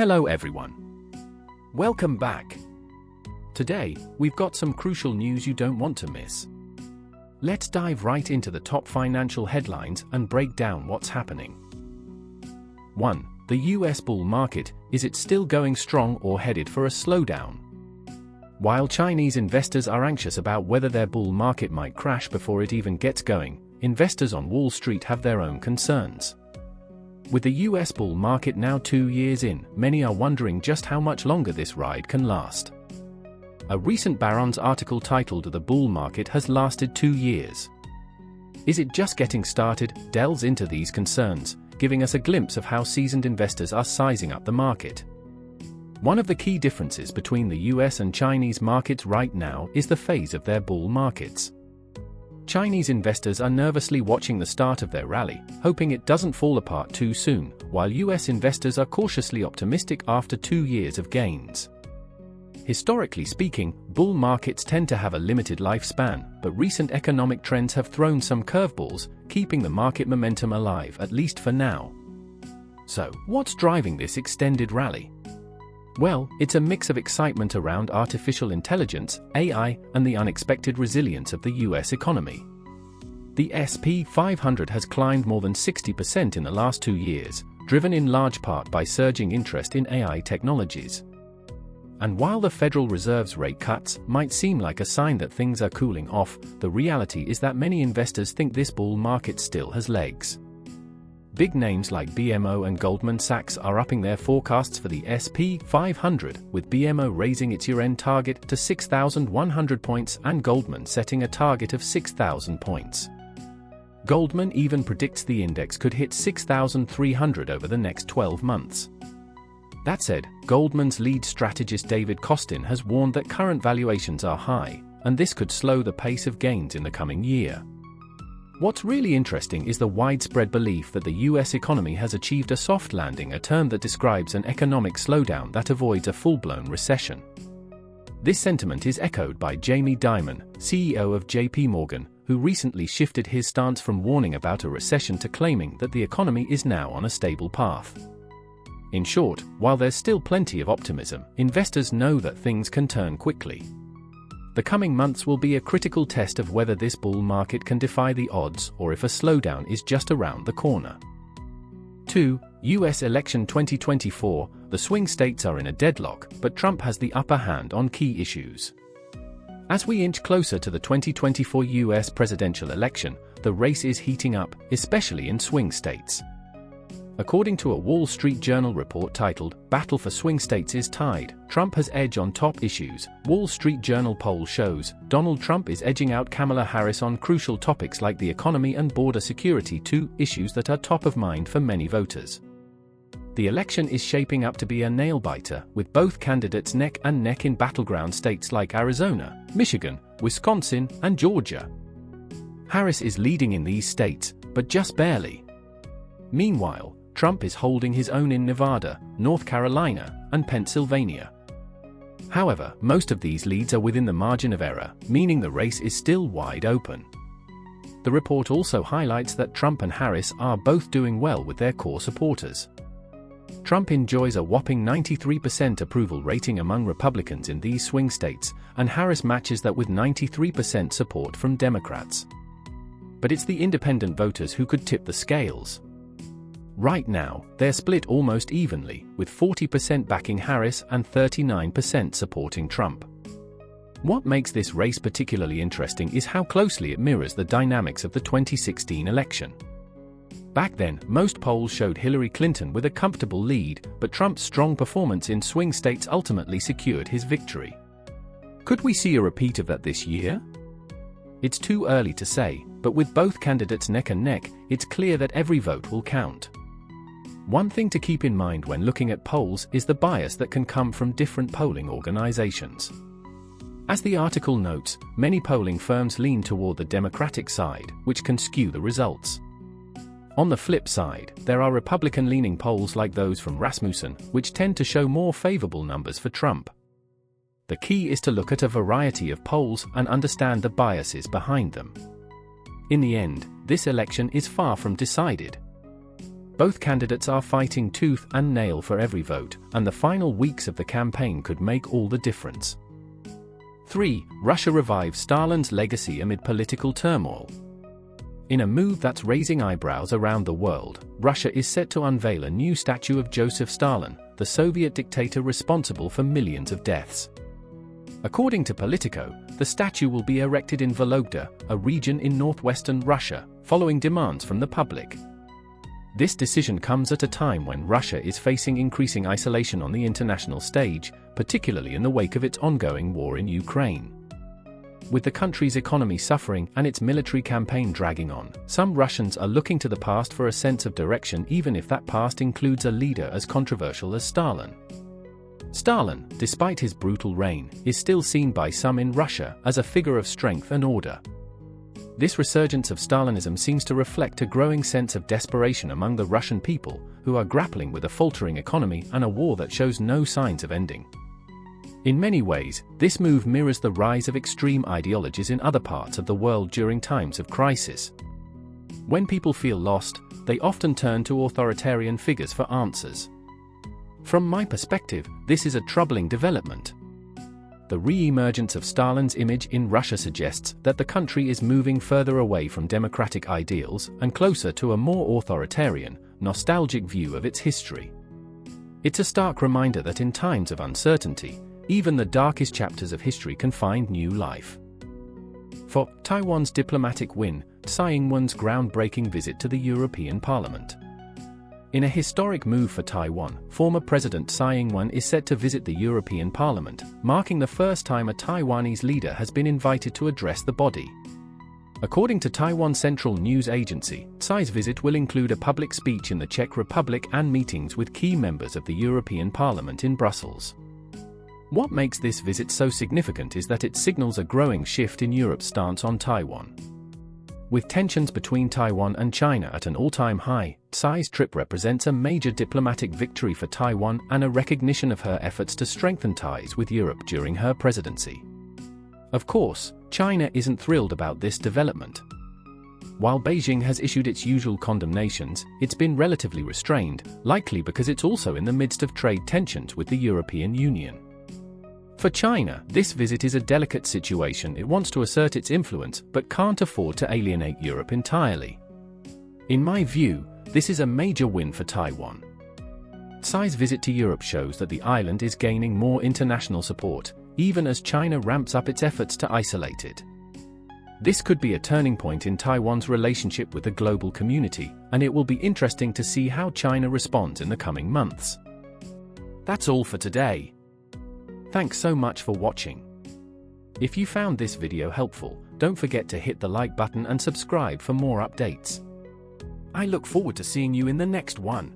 Hello everyone. Welcome back. Today, we've got some crucial news you don't want to miss. Let's dive right into the top financial headlines and break down what's happening. 1. The US bull market, is it still going strong or headed for a slowdown? While Chinese investors are anxious about whether their bull market might crash before it even gets going, investors on Wall Street have their own concerns. With the US bull market now 2 years in, many are wondering just how much longer this ride can last. A recent Barron's article titled "The Bull Market Has Lasted 2 Years. Is it just getting started?" delves into these concerns, giving us a glimpse of how seasoned investors are sizing up the market. One of the key differences between the US and Chinese markets right now is the phase of their bull markets. Chinese investors are nervously watching the start of their rally, hoping it doesn't fall apart too soon, while US investors are cautiously optimistic after 2 years of gains. Historically speaking, bull markets tend to have a limited lifespan, but recent economic trends have thrown some curveballs, keeping the market momentum alive at least for now. So, what's driving this extended rally? Well, it's a mix of excitement around artificial intelligence, AI, and the unexpected resilience of the US economy. The S&P 500 has climbed more than 60% in the last 2 years, driven in large part by surging interest in AI technologies. And while the Federal Reserve's rate cuts might seem like a sign that things are cooling off, the reality is that many investors think this bull market still has legs. Big names like BMO and Goldman Sachs are upping their forecasts for the S&P 500, with BMO raising its year-end target to 6,100 points and Goldman setting a target of 6,000 points. Goldman even predicts the index could hit 6,300 over the next 12 months. That said, Goldman's lead strategist David Kostin has warned that current valuations are high, and this could slow the pace of gains in the coming year. What's really interesting is the widespread belief that the US economy has achieved a soft landing, a term that describes an economic slowdown that avoids a full-blown recession. This sentiment is echoed by Jamie Dimon, CEO of JP Morgan, who recently shifted his stance from warning about a recession to claiming that the economy is now on a stable path. In short, while there's still plenty of optimism, investors know that things can turn quickly. The coming months will be a critical test of whether this bull market can defy the odds or if a slowdown is just around the corner. 2. US election 2024, the swing states are in a deadlock, but Trump has the upper hand on key issues. As we inch closer to the 2024 US presidential election, the race is heating up, especially in swing states. According to a Wall Street Journal report titled "Battle for Swing States is Tied, Trump has edge on top issues," Wall Street Journal poll shows Donald Trump is edging out Kamala Harris on crucial topics like the economy and border security, 2 issues that are top of mind for many voters. The election is shaping up to be a nail-biter, with both candidates neck and neck in battleground states like Arizona, Michigan, Wisconsin, and Georgia. Harris is leading in these states, but just barely. Meanwhile, Trump is holding his own in Nevada, North Carolina, and Pennsylvania. However, most of these leads are within the margin of error, meaning the race is still wide open. The report also highlights that Trump and Harris are both doing well with their core supporters. Trump enjoys a whopping 93% approval rating among Republicans in these swing states, and Harris matches that with 93% support from Democrats. But it's the independent voters who could tip the scales. Right now, they're split almost evenly, with 40% backing Harris and 39% supporting Trump. What makes this race particularly interesting is how closely it mirrors the dynamics of the 2016 election. Back then, most polls showed Hillary Clinton with a comfortable lead, but Trump's strong performance in swing states ultimately secured his victory. Could we see a repeat of that this year? It's too early to say, but with both candidates neck and neck, it's clear that every vote will count. One thing to keep in mind when looking at polls is the bias that can come from different polling organizations. As the article notes, many polling firms lean toward the Democratic side, which can skew the results. On the flip side, there are Republican-leaning polls like those from Rasmussen, which tend to show more favorable numbers for Trump. The key is to look at a variety of polls and understand the biases behind them. In the end, this election is far from decided. Both candidates are fighting tooth and nail for every vote, and the final weeks of the campaign could make all the difference. 3. Russia revives Stalin's legacy amid political turmoil. In a move that's raising eyebrows around the world, Russia is set to unveil a new statue of Joseph Stalin, the Soviet dictator responsible for millions of deaths. According to Politico, the statue will be erected in Vologda, a region in northwestern Russia, following demands from the public. This decision comes at a time when Russia is facing increasing isolation on the international stage, particularly in the wake of its ongoing war in Ukraine. With the country's economy suffering and its military campaign dragging on, some Russians are looking to the past for a sense of direction, even if that past includes a leader as controversial as Stalin. Stalin, despite his brutal reign, is still seen by some in Russia as a figure of strength and order. This resurgence of Stalinism seems to reflect a growing sense of desperation among the Russian people, who are grappling with a faltering economy and a war that shows no signs of ending. In many ways, this move mirrors the rise of extreme ideologies in other parts of the world during times of crisis. When people feel lost, they often turn to authoritarian figures for answers. From my perspective, this is a troubling development. The re-emergence of Stalin's image in Russia suggests that the country is moving further away from democratic ideals and closer to a more authoritarian, nostalgic view of its history. It's a stark reminder that in times of uncertainty, even the darkest chapters of history can find new life. For Taiwan's diplomatic win, Tsai Ing-wen's groundbreaking visit to the European Parliament. In a historic move for Taiwan, former President Tsai Ing-wen is set to visit the European Parliament, marking the first time a Taiwanese leader has been invited to address the body. According to Taiwan Central News Agency, Tsai's visit will include a public speech in the Czech Republic and meetings with key members of the European Parliament in Brussels. What makes this visit so significant is that it signals a growing shift in Europe's stance on Taiwan. With tensions between Taiwan and China at an all-time high, Tsai's trip represents a major diplomatic victory for Taiwan and a recognition of her efforts to strengthen ties with Europe during her presidency. Of course, China isn't thrilled about this development. While Beijing has issued its usual condemnations, it's been relatively restrained, likely because it's also in the midst of trade tensions with the European Union. For China, this visit is a delicate situation. It wants to assert its influence but can't afford to alienate Europe entirely. In my view, this is a major win for Taiwan. Tsai's visit to Europe shows that the island is gaining more international support, even as China ramps up its efforts to isolate it. This could be a turning point in Taiwan's relationship with the global community, and it will be interesting to see how China responds in the coming months. That's all for today. Thanks so much for watching. If you found this video helpful, don't forget to hit the like button and subscribe for more updates. I look forward to seeing you in the next one.